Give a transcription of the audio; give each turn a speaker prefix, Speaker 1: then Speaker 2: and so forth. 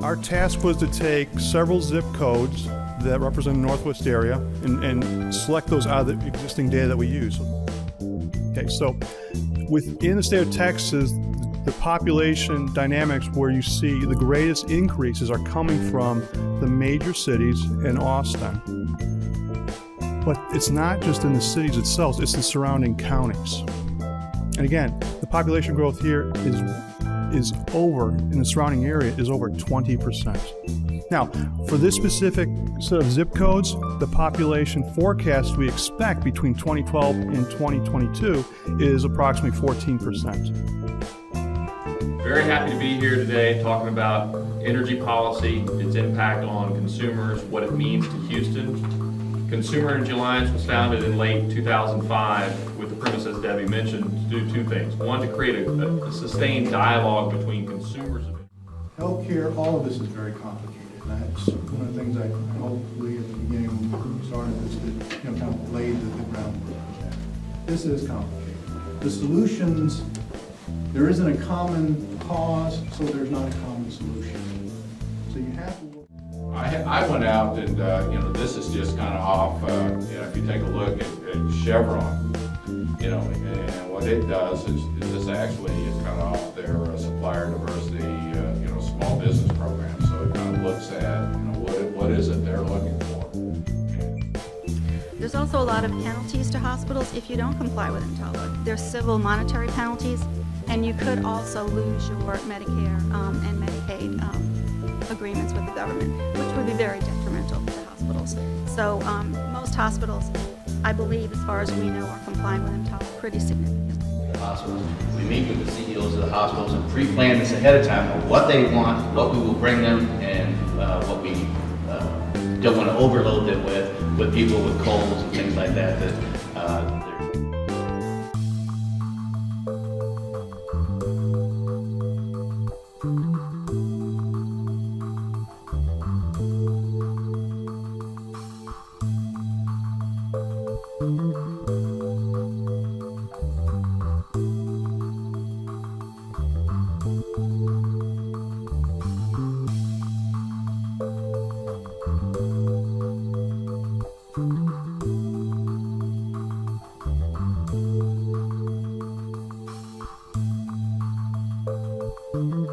Speaker 1: Our task was to take several zip codes that represent the Northwest area and select those out of the existing data that we use. Okay, so within the state of Texas, the population dynamics where you see the greatest increases are coming from the major cities and Austin. But it's not just in the cities itself, it's the surrounding counties. And again, the population growth here is over, in the surrounding area, is over 20%. Now, for this specific set of zip codes, the population forecast we expect between 2012 and 2022 is approximately 14%.
Speaker 2: Very happy to be here today talking about energy policy, its impact on consumers, what it means to Houston. Consumer Energy Alliance was founded in late 2005 with the premise, as Debbie mentioned, to do two things. One, to create a sustained dialogue between consumers.
Speaker 3: Healthcare, all of this is very complicated. That's one of the things I hopefully at the beginning when we started this, that, kind of laid the groundwork for that. This is complicated. The solutions, there isn't a common cause, so there's not a common solution. So you have to work.
Speaker 4: I went out and, this is just kind of off, if you take a look at Chevron, and what it does is this actually is kind of off their supplier diversity, small business program. So it kind of looks at, what is it they're looking for.
Speaker 5: There's also a lot of penalties to hospitals if you don't comply with EMTALA. There's civil monetary penalties, and you could also lose your Medicare and Medicaid agreements with the government, which would be very detrimental to hospitals. So most hospitals, I believe, as far as we know, are complying with EMTALA pretty significantly.
Speaker 6: The hospitals, we meet with the CEOs of the hospitals and pre-plan this ahead of time of what they want, what we will bring them, and what we don't want to overload them with people with colds and things like that.
Speaker 5: Mm-hmm.